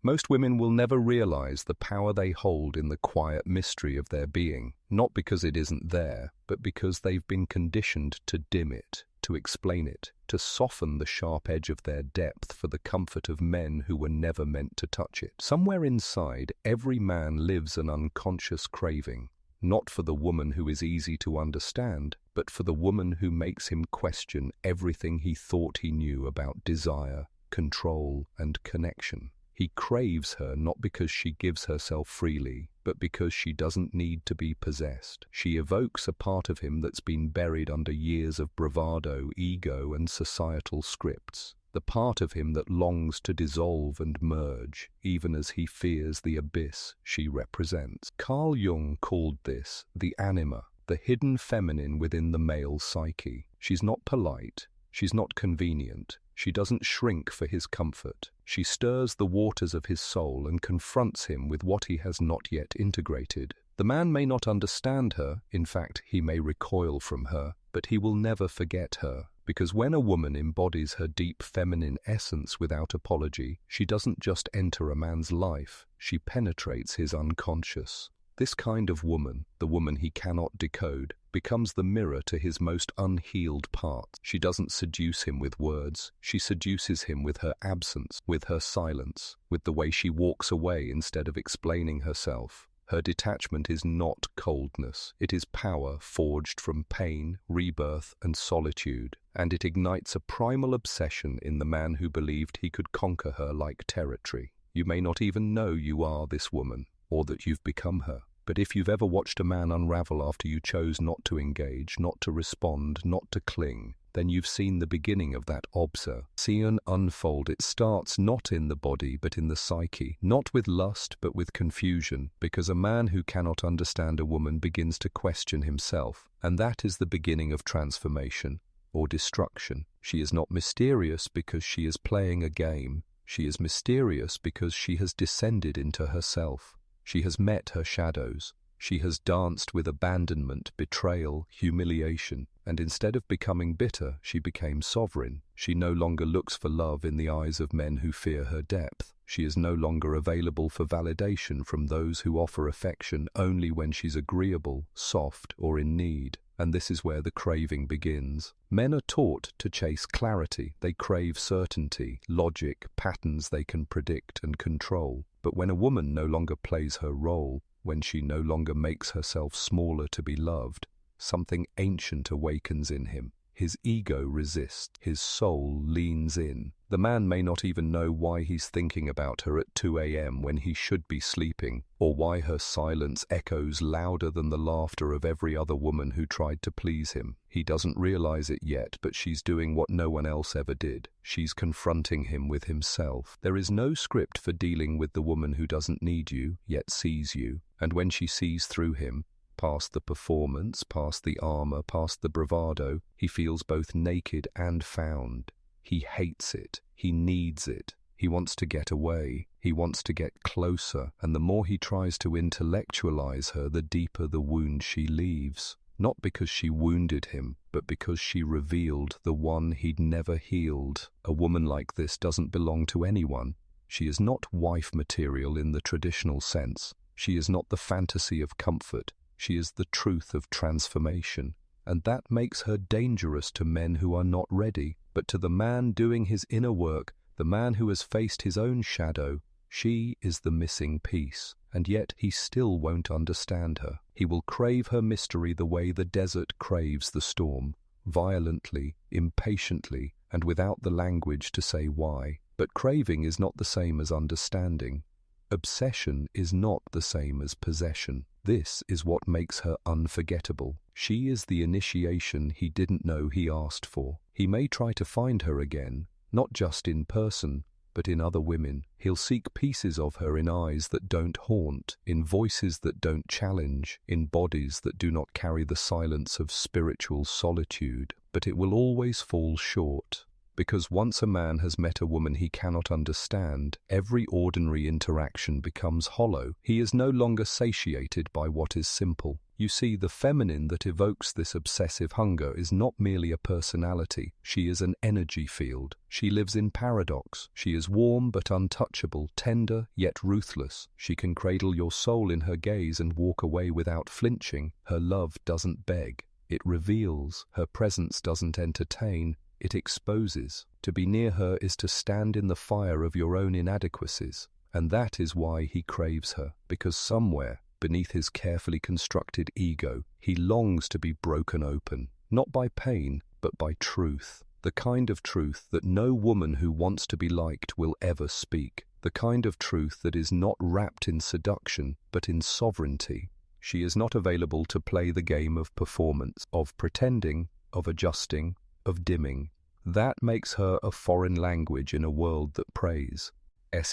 Most women will never realize the power they hold in the quiet mystery of their being, not because it isn't there, but because they've been conditioned to dim it, to explain it, to soften the sharp edge of their depth for the comfort of men who were never meant to touch it. Somewhere inside, every man lives an unconscious craving, not for the woman who is easy to understand, but for the woman who makes him question everything he thought he knew about desire, control, and connection. He craves her not because she gives herself freely, but because she doesn't need to be possessed. She evokes a part of him that's been buried under years of bravado, ego, and societal scripts. The part of him that longs to dissolve and merge, even as he fears the abyss she represents. Carl Jung called this the anima, the hidden feminine within the male psyche. She's not polite, she's not convenient, she doesn't shrink for his comfort. She stirs the waters of his soul and confronts him with what he has not yet integrated. The man may not understand her, in fact, he may recoil from her, but he will never forget her. Because when a woman embodies her deep feminine essence without apology, she doesn't just enter a man's life, she penetrates his unconscious. This kind of woman, the woman he cannot decode, becomes the mirror to his most unhealed parts. She doesn't seduce him with words, she seduces him with her absence, with her silence, with the way she walks away instead of explaining herself. Her detachment is not coldness, it is power forged from pain, rebirth, and solitude, and it ignites a primal obsession in the man who believed he could conquer her like territory. You may not even know you are this woman, or that you've become her. But if you've ever watched a man unravel after you chose not to engage, not to respond, not to cling, then you've seen the beginning of that obsession unfold. It starts not in the body but in the psyche, not with lust but with confusion, because a man who cannot understand a woman begins to question himself, and that is the beginning of transformation or destruction. She is not mysterious because she is playing a game. She is mysterious because she has descended into herself. She has met her shadows. She has danced with abandonment, betrayal, humiliation, and instead of becoming bitter, she became sovereign. She no longer looks for love in the eyes of men who fear her depth. She is no longer available for validation from those who offer affection only when she's agreeable, soft, or in need. And this is where the craving begins. Men are taught to chase clarity. They crave certainty, logic, patterns they can predict and control. But when a woman no longer plays her role, when she no longer makes herself smaller to be loved, something ancient awakens in him. His ego resists, his soul leans in. The man may not even know why he's thinking about her at 2 a.m. when he should be sleeping, or why her silence echoes louder than the laughter of every other woman who tried to please him. He doesn't realize it yet, but she's doing what no one else ever did. She's confronting him with himself. There is no script for dealing with the woman who doesn't need you, yet sees you, and when she sees through him, past the performance, past the armor, past the bravado, he feels both naked and found. He hates it. He needs it. He wants to get away. He wants to get closer, and the more he tries to intellectualize her, the deeper the wound she leaves. Not because she wounded him, but because she revealed the one he'd never healed. A woman like this doesn't belong to anyone. She is not wife material in the traditional sense. She is not the fantasy of comfort. She is the truth of transformation, and that makes her dangerous to men who are not ready. But to the man doing his inner work, the man who has faced his own shadow, she is the missing piece, and yet he still won't understand her. He will crave her mystery the way the desert craves the storm, violently, impatiently, and without the language to say why. But craving is not the same as understanding. Obsession is not the same as possession. This is what makes her unforgettable. She is the initiation he didn't know he asked for. He may try to find her again, not just in person, but in other women. He'll seek pieces of her in eyes that don't haunt, in voices that don't challenge, in bodies that do not carry the silence of spiritual solitude. But it will always fall short. Because once a man has met a woman he cannot understand, every ordinary interaction becomes hollow. He is no longer satiated by what is simple. You see, the feminine that evokes this obsessive hunger is not merely a personality, she is an energy field. She lives in paradox. She is warm but untouchable, tender yet ruthless. She can cradle your soul in her gaze and walk away without flinching. Her love doesn't beg, it reveals. Her presence doesn't entertain, it exposes. To be near her is to stand in the fire of your own inadequacies. And that is why he craves her, because somewhere, beneath his carefully constructed ego, he longs to be broken open, not by pain, but by truth. The kind of truth that no woman who wants to be liked will ever speak. The kind of truth that is not wrapped in seduction, but in sovereignty. She is not available to play the game of performance, of pretending, of adjusting, of dimming. That makes her a foreign language in a world that praise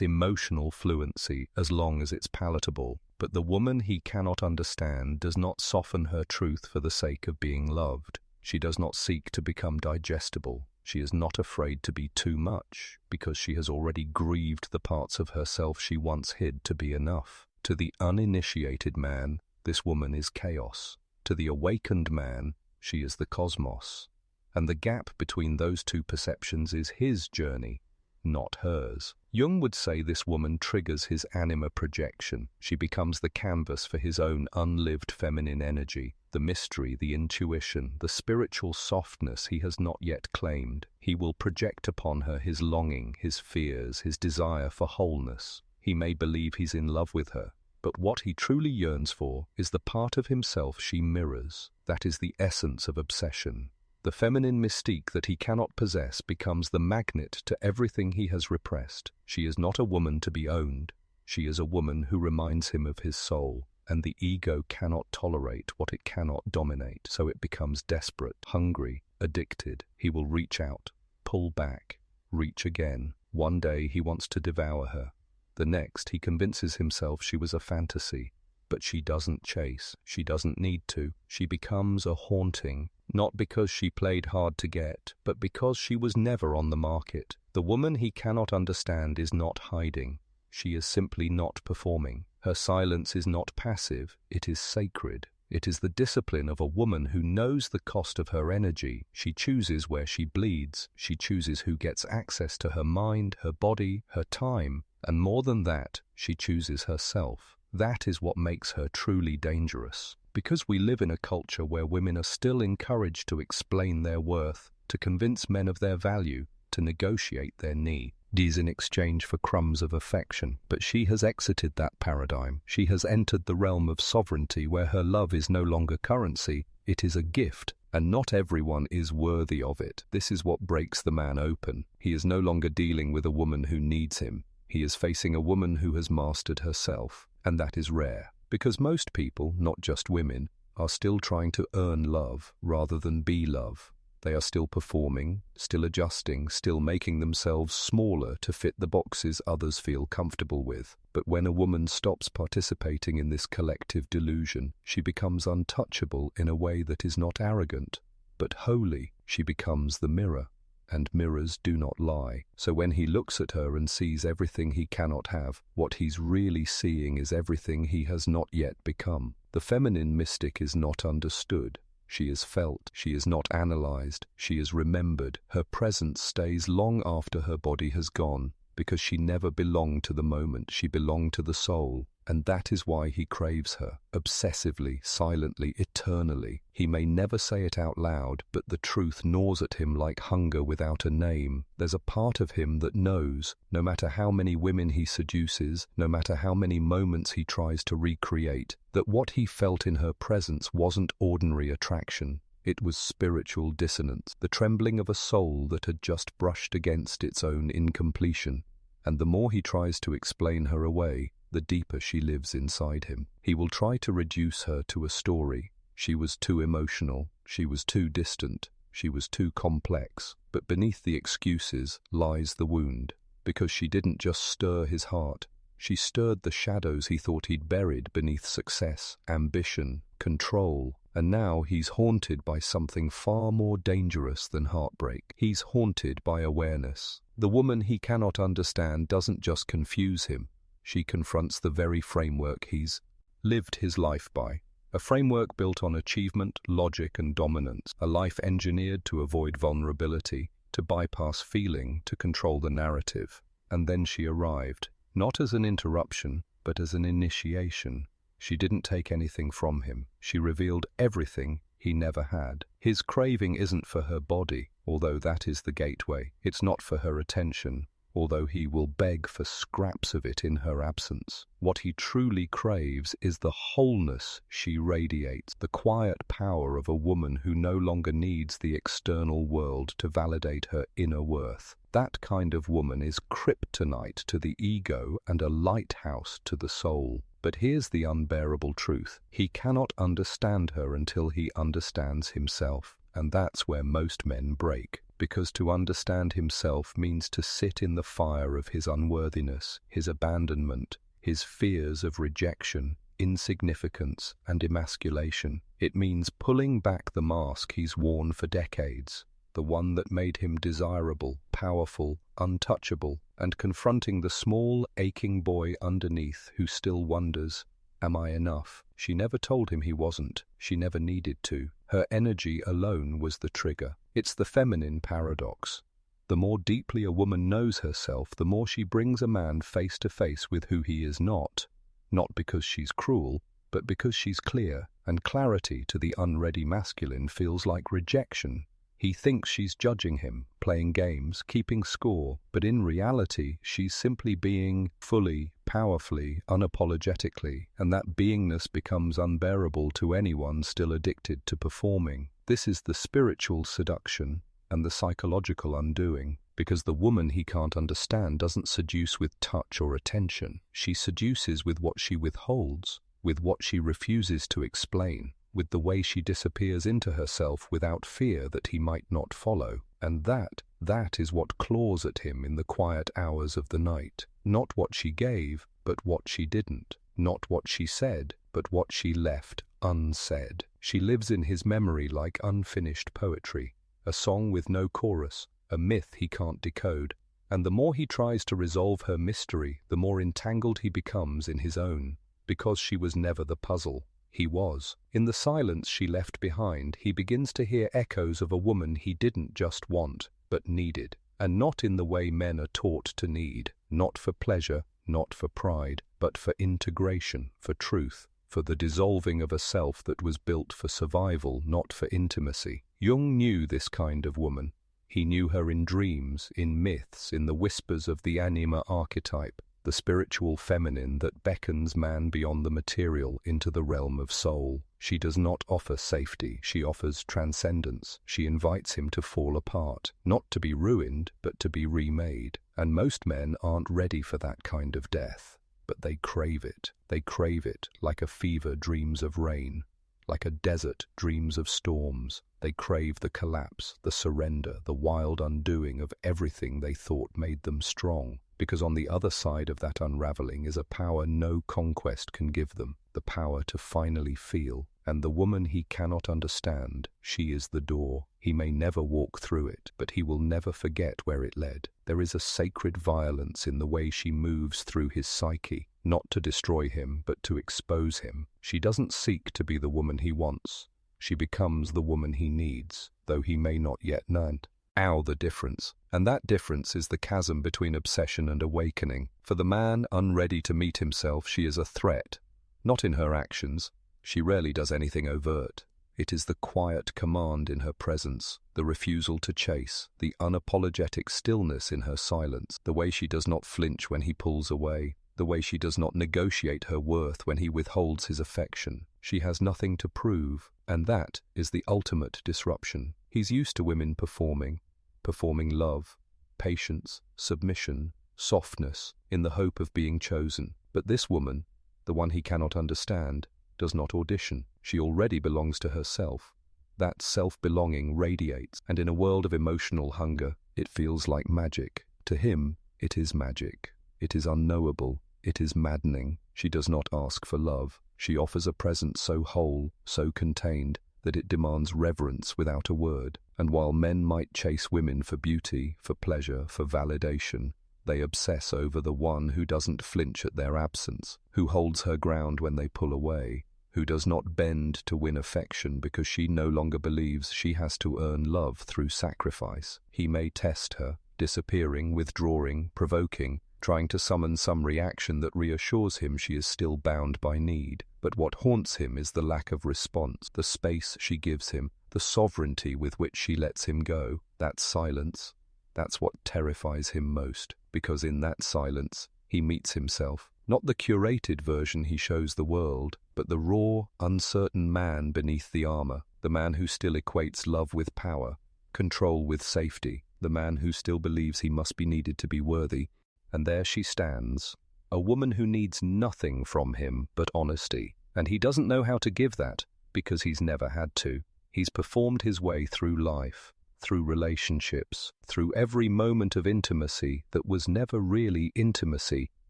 emotional fluency as long as it's palatable. But the woman he cannot understand does not soften her truth for the sake of being loved. She does not seek to become digestible. She is not afraid to be too much, because she has already grieved the parts of herself she once hid to be enough. To the uninitiated man, this woman is chaos. To the awakened man, she is the cosmos. And the gap between those two perceptions is his journey, not hers. Jung would say this woman triggers his anima projection. She becomes the canvas for his own unlived feminine energy, the mystery, the intuition, the spiritual softness he has not yet claimed. He will project upon her his longing, his fears, his desire for wholeness. He may believe he's in love with her, but what he truly yearns for is the part of himself she mirrors. That is the essence of obsession. The feminine mystique that he cannot possess becomes the magnet to everything he has repressed. She is not a woman to be owned. She is a woman who reminds him of his soul, and the ego cannot tolerate what it cannot dominate, so it becomes desperate, hungry, addicted. He will reach out, pull back, reach again. One day he wants to devour her. The next he convinces himself she was a fantasy. But she doesn't chase. She doesn't need to. She becomes a haunting, not because she played hard to get, but because she was never on the market. The woman he cannot understand is not hiding. She is simply not performing. Her silence is not passive, it is sacred. It is the discipline of a woman who knows the cost of her energy. She chooses where she bleeds. She chooses who gets access to her mind, her body, her time, and more than that, she chooses herself. That is what makes her truly dangerous. Because we live in a culture where women are still encouraged to explain their worth, to convince men of their value, to negotiate their needs in exchange for crumbs of affection. But she has exited that paradigm. She has entered the realm of sovereignty where her love is no longer currency, it is a gift, and not everyone is worthy of it. This is what breaks the man open. He is no longer dealing with a woman who needs him. He is facing a woman who has mastered herself. And that is rare, because most people, not just women, are still trying to earn love rather than be love. They are still performing, still adjusting, still making themselves smaller to fit the boxes others feel comfortable with. But when a woman stops participating in this collective delusion, she becomes untouchable in a way that is not arrogant, but holy. She becomes the mirror. And mirrors do not lie. So when he looks at her and sees everything he cannot have, what he's really seeing is everything he has not yet become. The feminine mystic is not understood. She is felt. She is not analyzed. She is remembered. Her presence stays long after her body has gone, because she never belonged to the moment. She belonged to the soul. And that is why he craves her, obsessively, silently, eternally. He may never say it out loud, but the truth gnaws at him like hunger without a name. There's a part of him that knows, no matter how many women he seduces, no matter how many moments he tries to recreate, that what he felt in her presence wasn't ordinary attraction. It was spiritual dissonance, the trembling of a soul that had just brushed against its own incompletion. And the more he tries to explain her away, the deeper she lives inside him. He will try to reduce her to a story. She was too emotional, she was too distant, she was too complex. But beneath the excuses lies the wound, because she didn't just stir his heart, she stirred the shadows he thought he'd buried beneath success, ambition, control. And now he's haunted by something far more dangerous than heartbreak. He's haunted by awareness. The woman he cannot understand doesn't just confuse him. She confronts the very framework he's lived his life by. A framework built on achievement, logic, and dominance. A life engineered to avoid vulnerability, to bypass feeling, to control the narrative. And then she arrived, not as an interruption, but as an initiation. She didn't take anything from him. She revealed everything he never had. His craving isn't for her body, although that is the gateway. It's not for her attention, although he will beg for scraps of it in her absence. What he truly craves is the wholeness she radiates, the quiet power of a woman who no longer needs the external world to validate her inner worth. That kind of woman is kryptonite to the ego and a lighthouse to the soul. But here's the unbearable truth. He cannot understand her until he understands himself. And that's where most men break. Because to understand himself means to sit in the fire of his unworthiness, his abandonment, his fears of rejection, insignificance, and emasculation. It means pulling back the mask he's worn for decades, the one that made him desirable, powerful, untouchable, and confronting the small, aching boy underneath who still wonders, am I enough? She never told him he wasn't. She never needed to. Her energy alone was the trigger. It's the feminine paradox. The more deeply a woman knows herself, the more she brings a man face to face with who he is not. Not because she's cruel, but because she's clear, and clarity to the unready masculine feels like rejection. He thinks she's judging him, playing games, keeping score, but in reality, she's simply being fully, powerfully, unapologetically, and that beingness becomes unbearable to anyone still addicted to performing. This is the spiritual seduction and the psychological undoing, because the woman he can't understand doesn't seduce with touch or attention. She seduces with what she withholds, with what she refuses to explain, with the way she disappears into herself without fear that he might not follow. And that is what claws at him in the quiet hours of the night. Not what she gave, but what she didn't. Not what she said, but what she left unsaid. She lives in his memory like unfinished poetry, a song with no chorus, a myth he can't decode. And the more he tries to resolve her mystery, the more entangled he becomes in his own, because she was never the puzzle. He was. In the silence she left behind, he begins to hear echoes of a woman he didn't just want, but needed. And not in the way men are taught to need. Not for pleasure, not for pride, but for integration, for truth, for the dissolving of a self that was built for survival, not for intimacy. Jung knew this kind of woman. He knew her in dreams, in myths, in the whispers of the anima archetype, the spiritual feminine that beckons man beyond the material into the realm of soul. She does not offer safety, she offers transcendence. She invites him to fall apart, not to be ruined, but to be remade. And most men aren't ready for that kind of death, but they crave it. They crave it like a fever dreams of rain, like a desert dreams of storms. They crave the collapse, the surrender, the wild undoing of everything they thought made them strong. Because on the other side of that unraveling is a power no conquest can give them, the power to finally feel. And the woman he cannot understand, she is the door. He may never walk through it, but he will never forget where it led. There is a sacred violence in the way she moves through his psyche, not to destroy him, but to expose him. She doesn't seek to be the woman he wants. She becomes the woman he needs, though he may not yet know it. Ow, the difference. And that difference is the chasm between obsession and awakening. For the man unready to meet himself, she is a threat. Not in her actions. She rarely does anything overt. It is the quiet command in her presence, the refusal to chase, the unapologetic stillness in her silence, the way she does not flinch when he pulls away, the way she does not negotiate her worth when he withholds his affection. She has nothing to prove, and that is the ultimate disruption. He's used to women performing love, patience, submission, softness, in the hope of being chosen. But this woman, the one he cannot understand, does not audition. She already belongs to herself. That self-belonging radiates, and in a world of emotional hunger, it feels like magic. To him, it is magic. It is unknowable. It is maddening. She does not ask for love. She offers a presence so whole, so contained, that it demands reverence without a word. And while men might chase women for beauty, for pleasure, for validation, they obsess over the one who doesn't flinch at their absence, who holds her ground when they pull away, who does not bend to win affection because she no longer believes she has to earn love through sacrifice. He may test her, disappearing, withdrawing, provoking, trying to summon some reaction that reassures him she is still bound by need. But what haunts him is the lack of response, the space she gives him, the sovereignty with which she lets him go. That silence, that's what terrifies him most, because in that silence he meets himself. Not the curated version he shows the world, but the raw, uncertain man beneath the armor, the man who still equates love with power, control with safety, the man who still believes he must be needed to be worthy. And there she stands, a woman who needs nothing from him but honesty. And he doesn't know how to give that, because he's never had to. He's performed his way through life, through relationships, through every moment of intimacy that was never really intimacy,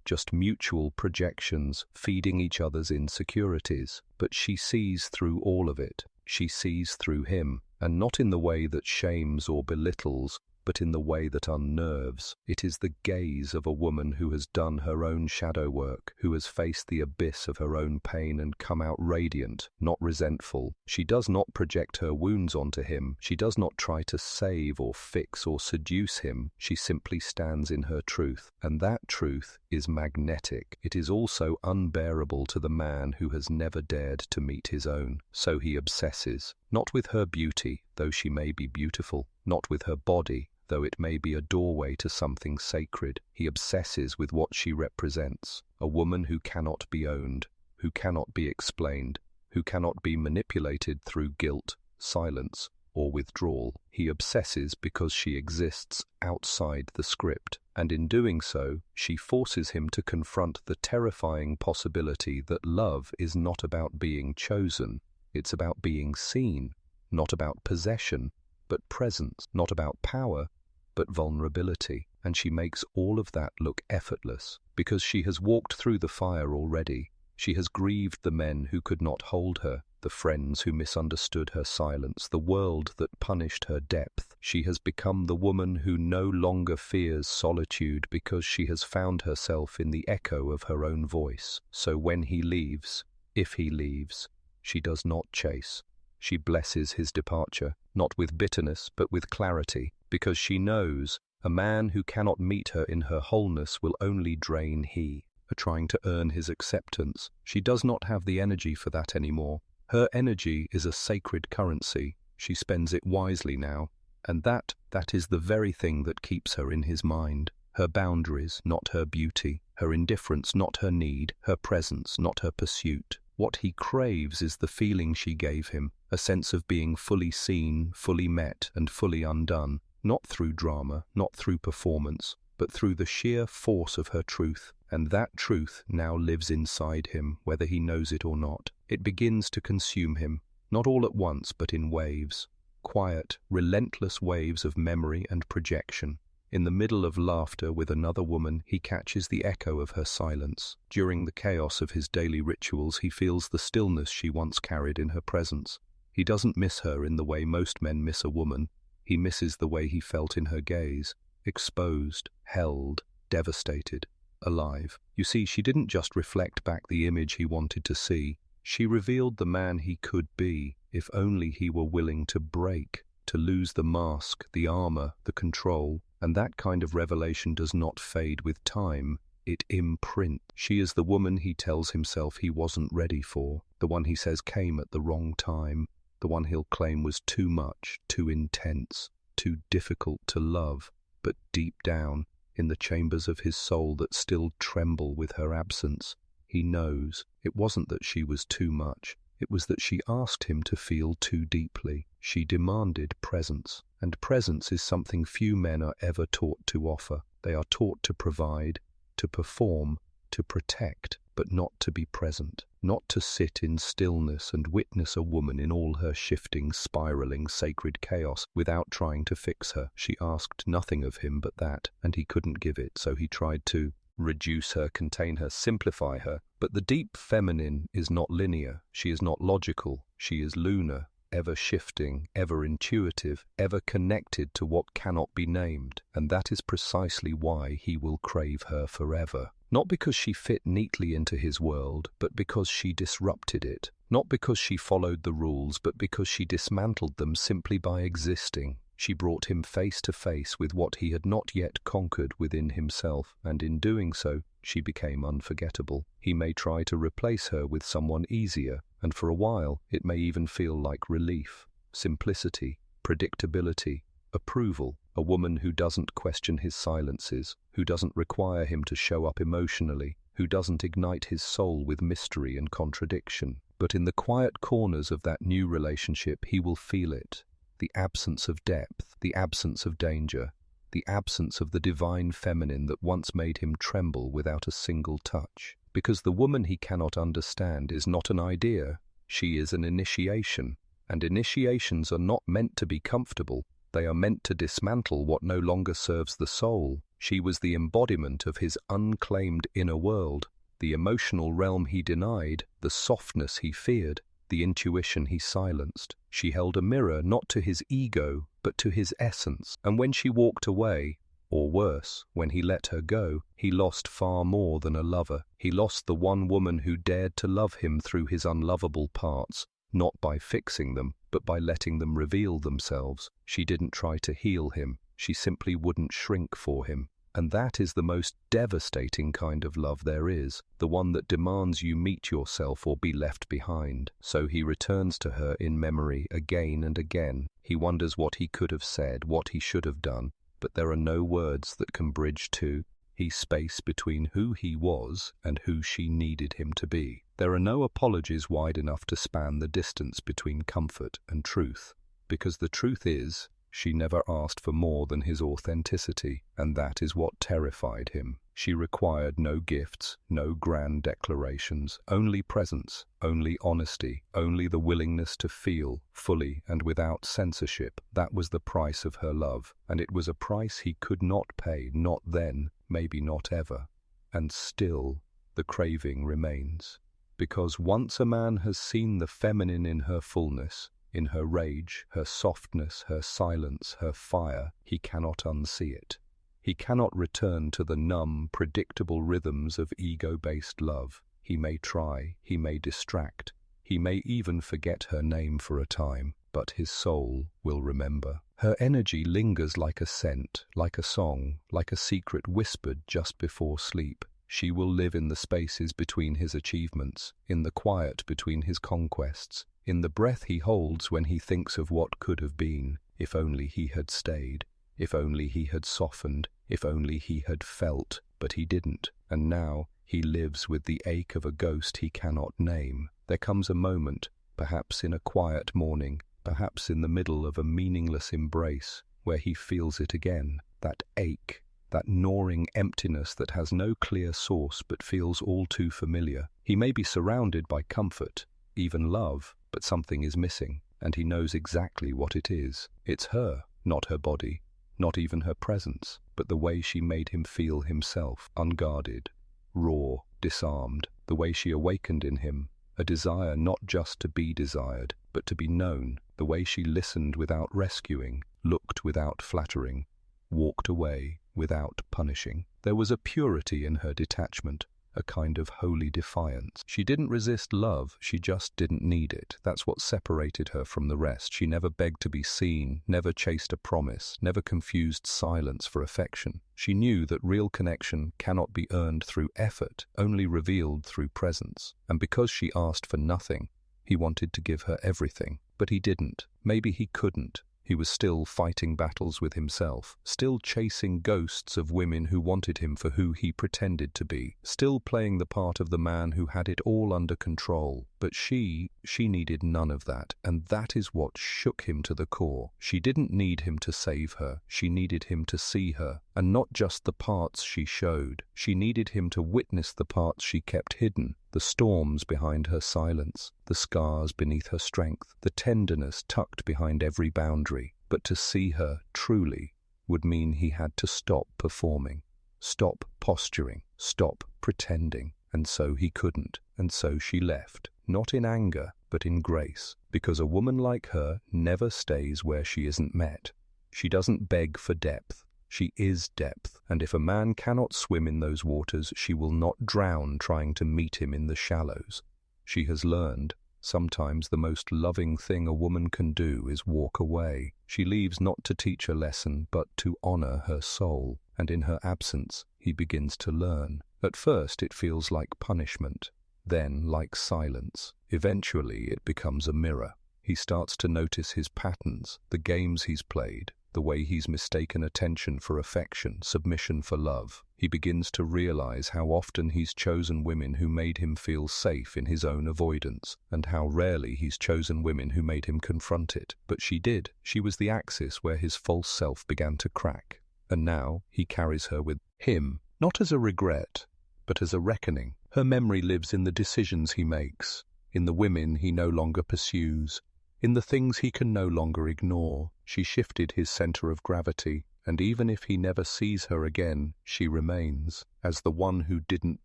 just mutual projections, feeding each other's insecurities. But she sees through all of it. She sees through him, and not in the way that shames or belittles, but in the way that unnerves. It is the gaze of a woman who has done her own shadow work, who has faced the abyss of her own pain and come out radiant, not resentful. She does not project her wounds onto him. She does not try to save or fix or seduce him. She simply stands in her truth, and that truth is magnetic. It is also unbearable to the man who has never dared to meet his own. So he obsesses, not with her beauty, though she may be beautiful, not with her body, though it may be a doorway to something sacred. He obsesses with what she represents, a woman who cannot be owned, who cannot be explained, who cannot be manipulated through guilt, silence, or withdrawal. He obsesses because she exists outside the script, and in doing so, she forces him to confront the terrifying possibility that love is not about being chosen, it's about being seen, not about possession, but presence, not about power, but vulnerability. And she makes all of that look effortless, because she has walked through the fire already. She has grieved the men who could not hold her, the friends who misunderstood her silence, the world that punished her depth. She has become the woman who no longer fears solitude because she has found herself in the echo of her own voice. So when he leaves, if he leaves, she does not chase. She blesses his departure, not with bitterness, but with clarity, because she knows a man who cannot meet her in her wholeness will only drain he. Trying to earn his acceptance. She does not have the energy for that anymore. Her energy is a sacred currency. She spends it wisely now, and that is the very thing that keeps her in his mind. Her boundaries, not her beauty. Her indifference, not her need. Her presence, not her pursuit. What he craves is the feeling she gave him, a sense of being fully seen, fully met, and fully undone, not through drama, not through performance, but through the sheer force of her truth. And that truth now lives inside him, whether he knows it or not. It begins to consume him, not all at once, but in waves. Quiet, relentless waves of memory and projection. In the middle of laughter with another woman, he catches the echo of her silence. During the chaos of his daily rituals, he feels the stillness she once carried in her presence. He doesn't miss her in the way most men miss a woman. He misses the way he felt in her gaze, exposed, held, devastated, alive. You see, she didn't just reflect back the image he wanted to see. She revealed the man he could be, if only he were willing to break, to lose the mask, the armor, the control. And that kind of revelation does not fade with time. It imprints. She is the woman he tells himself he wasn't ready for, the one he says came at the wrong time, the one he'll claim was too much, too intense, too difficult to love. But deep down, in the chambers of his soul that still tremble with her absence, he knows it wasn't that she was too much, it was that she asked him to feel too deeply. She demanded presence, and presence is something few men are ever taught to offer. They are taught to provide, to perform, to protect, but not to be present, not to sit in stillness and witness a woman in all her shifting, spiraling, sacred chaos without trying to fix her. She asked nothing of him but that, and he couldn't give it, so he tried to reduce her, contain her, simplify her. But the deep feminine is not linear. She is not logical. She is lunar, ever shifting, ever intuitive, ever connected to what cannot be named. And that is precisely why he will crave her forever. Not because she fit neatly into his world, but because she disrupted it. not because she followed the rules, but because she dismantled them simply by existing. She brought him face to face with what he had not yet conquered within himself, and in doing so, she became unforgettable. He may try to replace her with someone easier, and for a while it may even feel like relief, simplicity, predictability, approval, a woman who doesn't question his silences, who doesn't require him to show up emotionally, who doesn't ignite his soul with mystery and contradiction. But in the quiet corners of that new relationship, he will feel it. The absence of depth, the absence of danger, the absence of the divine feminine that once made him tremble without a single touch. Because the woman he cannot understand is not an idea, she is an initiation, and initiations are not meant to be comfortable, they are meant to dismantle what no longer serves the soul. She was the embodiment of his unclaimed inner world, the emotional realm he denied, the softness he feared, the intuition he silenced. She held a mirror not to his ego, but to his essence. And when she walked away, or worse, when he let her go, he lost far more than a lover. He lost the one woman who dared to love him through his unlovable parts, not by fixing them, but by letting them reveal themselves. She didn't try to heal him, she simply wouldn't shrink for him. And that is the most devastating kind of love there is, the one that demands you meet yourself or be left behind. So he returns to her in memory again and again. He wonders what he could have said, what he should have done, but there are no words that can bridge to his space between who he was and who she needed him to be. There are no apologies wide enough to span the distance between comfort and truth, because the truth is, she never asked for more than his authenticity, and that is what terrified him. She required no gifts, no grand declarations, only presence, only honesty, only the willingness to feel, fully and without censorship. That was the price of her love, and it was a price he could not pay, not then, maybe not ever. And still, the craving remains. Because once a man has seen the feminine in her fullness, in her rage, her softness, her silence, her fire, he cannot unsee it. He cannot return to the numb, predictable rhythms of ego-based love. He may try, he may distract, he may even forget her name for a time, but his soul will remember. Her energy lingers like a scent, like a song, like a secret whispered just before sleep. She will live in the spaces between his achievements, in the quiet between his conquests, in the breath he holds when he thinks of what could have been, if only he had stayed, if only he had softened, if only he had felt, but he didn't, and now he lives with the ache of a ghost he cannot name. There comes a moment, perhaps in a quiet morning, perhaps in the middle of a meaningless embrace, where he feels it again, that ache, that gnawing emptiness that has no clear source but feels all too familiar. He may be surrounded by comfort, even love, but something is missing, and he knows exactly what it is. It's her, not her body, not even her presence, but the way she made him feel himself, unguarded, raw, disarmed, the way she awakened in him, a desire not just to be desired, but to be known, the way she listened without rescuing, looked without flattering, walked away without punishing. There was a purity in her detachment, a kind of holy defiance. She didn't resist love, she just didn't need it. That's what separated her from the rest. She never begged to be seen, never chased a promise, never confused silence for affection. She knew that real connection cannot be earned through effort, only revealed through presence. And because she asked for nothing, he wanted to give her everything. But he didn't. Maybe he couldn't. He was still fighting battles with himself, still chasing ghosts of women who wanted him for who he pretended to be, still playing the part of the man who had it all under control. But she needed none of that, and that is what shook him to the core. She didn't need him to save her, she needed him to see her, and not just the parts she showed. She needed him to witness the parts she kept hidden, the storms behind her silence, the scars beneath her strength, the tenderness tucked behind every boundary. But to see her truly would mean he had to stop performing, stop posturing, stop pretending. And so he couldn't, and so she left, not in anger, but in grace, because a woman like her never stays where she isn't met. She doesn't beg for depth. She is depth, and if a man cannot swim in those waters, she will not drown trying to meet him in the shallows. She has learned, Sometimes the most loving thing a woman can do is walk away. She leaves not to teach a lesson, but to honor her soul, and in her absence, he begins to learn. At first it feels like punishment, then like silence. Eventually it becomes a mirror. He starts to notice his patterns, the games he's played, the way he's mistaken attention for affection, submission for love. He begins to realize how often he's chosen women who made him feel safe in his own avoidance, and how rarely he's chosen women who made him confront it. But she did. She was the axis where his false self began to crack. And now he carries her with him, not as a regret, but as a reckoning. Her memory lives in the decisions he makes, in the women he no longer pursues, in the things he can no longer ignore. She shifted his center of gravity, and even if he never sees her again, she remains, as the one who didn't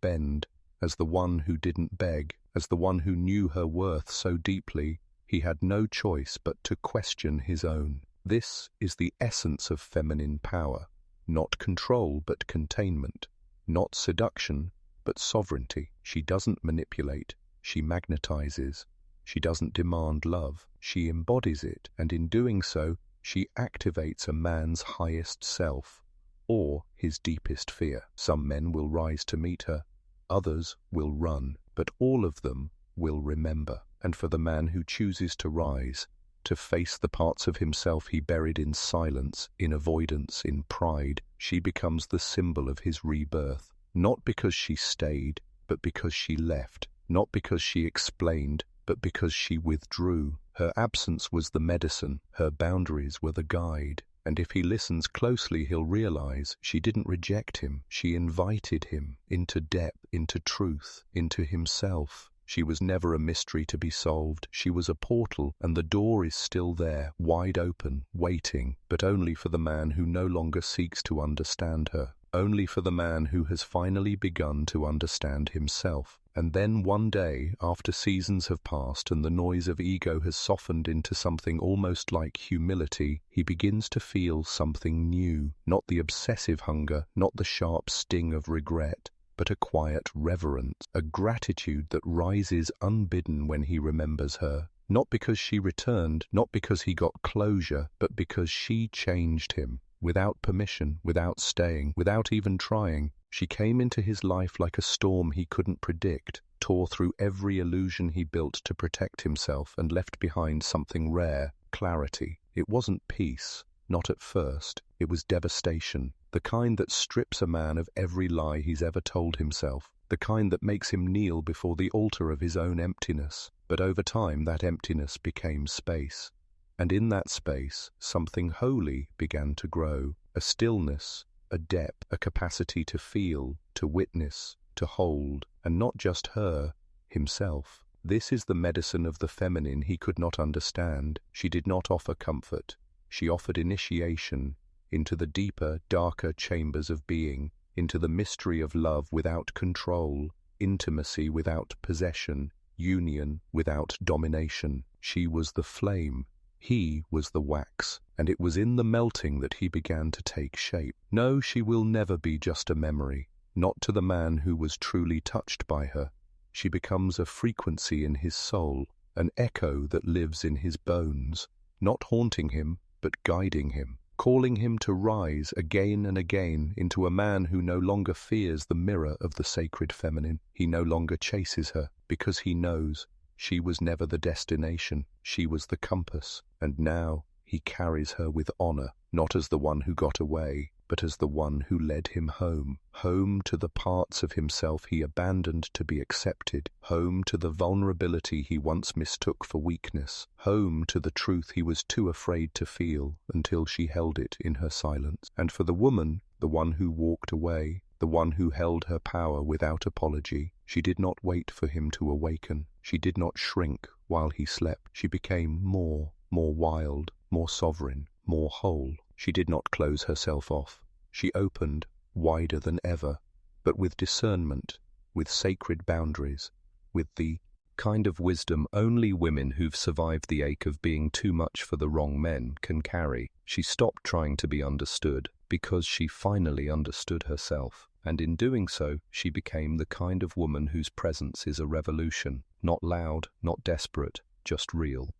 bend, as the one who didn't beg, as the one who knew her worth so deeply, he had no choice but to question his own. This is the essence of feminine power, not control but containment, not seduction but sovereignty. She doesn't manipulate, she magnetizes. She doesn't demand love, she embodies it, and in doing so, she activates a man's highest self, or his deepest fear. Some men will rise to meet her, others will run, but all of them will remember. And for the man who chooses to rise, to face the parts of himself he buried in silence, in avoidance, in pride, she becomes the symbol of his rebirth, not because she stayed, but because she left, not because she explained, but because she withdrew. Her absence was the medicine, her boundaries were the guide. And if he listens closely, he'll realize she didn't reject him. She invited him into depth, into truth, into himself. She was never a mystery to be solved. She was a portal, and the door is still there, wide open, waiting, but only for the man who no longer seeks to understand her, only for the man who has finally begun to understand himself. And then one day, after seasons have passed and the noise of ego has softened into something almost like humility, he begins to feel something new, not the obsessive hunger, not the sharp sting of regret, but a quiet reverence, a gratitude that rises unbidden when he remembers her, not because she returned, not because he got closure, but because she changed him. Without permission, without staying, without even trying, she came into his life like a storm he couldn't predict, tore through every illusion he built to protect himself, and left behind something rare, clarity. It wasn't peace, not at first. It was devastation, the kind that strips a man of every lie he's ever told himself, the kind that makes him kneel before the altar of his own emptiness. But over time that emptiness became space. And in that space, something holy began to grow, a stillness, a depth, a capacity to feel, to witness, to hold, and not just her, himself. This is the medicine of the feminine he could not understand. She did not offer comfort. She offered initiation into the deeper, darker chambers of being, into the mystery of love without control, intimacy without possession, union without domination. She was the flame. He was the wax, and it was in the melting that he began to take shape. No, she will never be just a memory, not to the man who was truly touched by her. She becomes a frequency in his soul, an echo that lives in his bones, not haunting him, but guiding him, calling him to rise again and again into a man who no longer fears the mirror of the sacred feminine. He no longer chases her, because he knows she was never the destination, she was the compass, and now he carries her with honor, not as the one who got away, but as the one who led him home, home to the parts of himself he abandoned to be accepted, home to the vulnerability he once mistook for weakness, home to the truth he was too afraid to feel until she held it in her silence. And for the woman, the one who walked away, the one who held her power without apology, she did not wait for him to awaken. She did not shrink while he slept. She became more wild, more sovereign, more whole. She did not close herself off. She opened wider than ever, but with discernment, with sacred boundaries, with the kind of wisdom only women who've survived the ache of being too much for the wrong men can carry. She stopped trying to be understood because she finally understood herself. And in doing so, she became the kind of woman whose presence is a revolution. Not loud, not desperate, just real.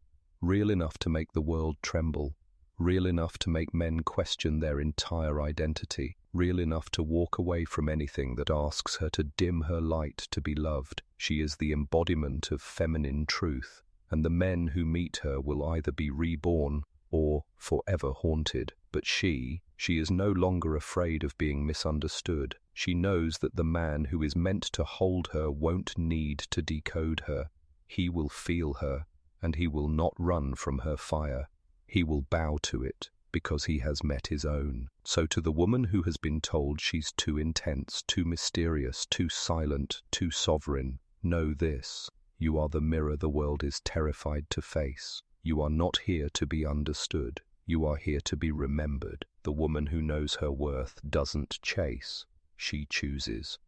Real enough to make the world tremble. Real enough to make men question their entire identity. Real enough to walk away from anything that asks her to dim her light to be loved. She is the embodiment of feminine truth, and the men who meet her will either be reborn or forever haunted. But she is no longer afraid of being misunderstood. She knows that the man who is meant to hold her won't need to decode her. He will feel her, and he will not run from her fire. He will bow to it, because he has met his own. So to the woman who has been told she's too intense, too mysterious, too silent, too sovereign, know this: you are the mirror the world is terrified to face. You are not here to be understood. You are here to be remembered. The woman who knows her worth doesn't chase. She chooses.